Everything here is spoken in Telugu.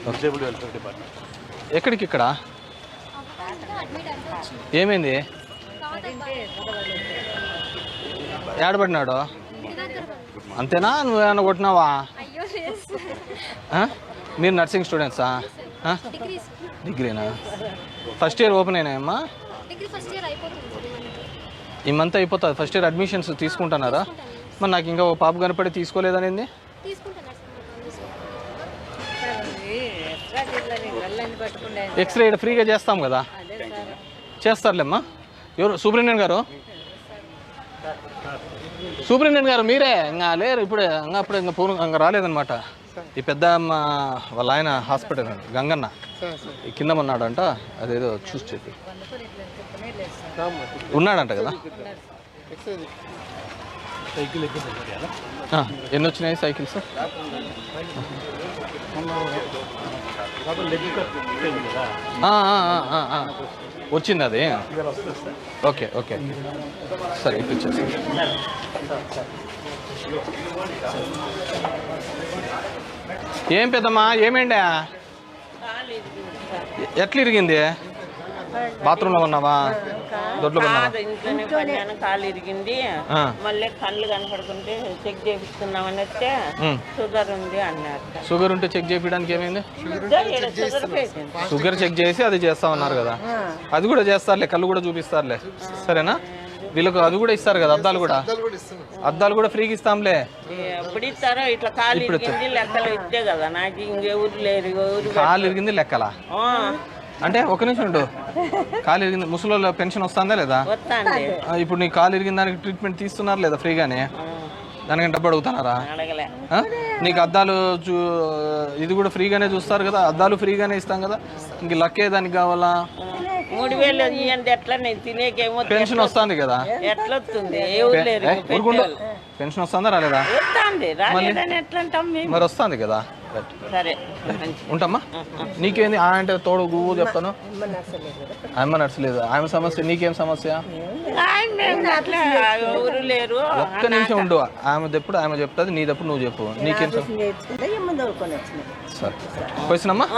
Disable welfare department. ఎక్కడికి ఇక్కడ ఏమైంది? ఏడబడినాడు అంతేనా? నువ్వేమన్నా కొట్టినావా? మీరు నర్సింగ్ స్టూడెంట్సా? డిగ్రీనా? ఫస్ట్ ఇయర్ ఓపెన్ అయినాయమ్మా? ఈ మంత్ అయిపోతుంది. ఫస్ట్ ఇయర్ అడ్మిషన్స్ తీసుకుంటున్నారా? మరి నాకు ఇంకా ఓ పాప కనపడి తీసుకోలేదనేది. ఎక్స్రే ఫ్రీగా చేస్తాం కదా. చేస్తారులేమ్మా. ఎవరు? సూపరింటెండెంట్ గారు? సూపరింటెండెంట్ గారు మీరే? ఇంకా లేరు ఇప్పుడే. అప్పుడు ఇంకా పూర్వం ఇంకా రాలేదనమాట. ఈ పెద్ద అమ్మ వాళ్ళ ఆయన హాస్పిటల్ గంగన్న ఈ కింద ఉన్నాడంట. అదేదో చూసి చెప్పి ఉన్నాడంట కదా. ఎన్ని వచ్చినాయి సైకిల్స్? వచ్చింది అది. ఓకే ఓకే సరే ఇప్పించేసి. ఏం పెద్దమ్మా ఏమేండా? ఎట్లా ఇరిగింది? బాత్రూంలో ఉన్నావా? దొడ్లో ఉన్నావా? ఇంట్లోనే పడినాను, కాలు ఇరిగింది. మళ్ళీ కళ్ళు కనపడుకుంటే చెక్ చేపిస్తున్నామని వస్తే షుగర్ ఉంది అన్నారు. షుగర్ ఉంటే చెక్ చేయడానికి ఏమైంది? షుగర్ చెక్ చేసి అది చేస్తామన్నారు కదా. అది కూడా చేస్తారులే, కళ్ళు కూడా చూపిస్తారులే. సరేనా? వీళ్ళకు అది కూడా ఇస్తారు కదా, అద్దాలు కూడా. అద్దాలు కూడా ఫ్రీగా ఇస్తాంలే. ఎప్పుడు ఇస్తారో ఇట్లా కాలు ఇరిగింది లెక్కలు ఇస్తే కదా. నాకు ఇంకెవరు లేరు. కాలు ఇరిగింది లెక్కలా అంటే? ఒక నిమిషం ఉండు. కాలు ఇరిగింది ముసలి పెన్షన్ వస్తుందా లేదా? ఇప్పుడు నీ కాలు ఇరిగిన దానికి ట్రీట్మెంట్ తీస్తున్నారు లేదా ఫ్రీగానే? దానికంటే డబ్బు అడుగుతున్నారా? నీకు అద్దాలు ఇది కూడా ఫ్రీగానే చూస్తారు కదా. అద్దాలు ఫ్రీగానే ఇస్తాం కదా. ఇంక లక్కే దానికి కావాలా? 3000 ఇవ్వండి. ఎట్లా నేను తినేకేమో పెన్షన్ వస్తుంది కదా. ఎట్లా వస్తుంది? ఎవరు లేరు. పెన్షన్ వస్తుందా రాలేదా? మరి వస్తుంది కదా. సరే ఉంటామ్మా. నీకేంది అంటే తోడు గువ్వు చెప్తాను. ఆమె నచ్చలేదు. ఆమె సమస్య నీకేం సమస్య? ఎవరు లేరు. ఒక్క నిమిషం ఉండు. ఆమెదెప్పుడు ఆమె చెప్తుంది, నీదెప్పుడు నువ్వు చెప్పు. నీకేం సరే పోయినమ్మా.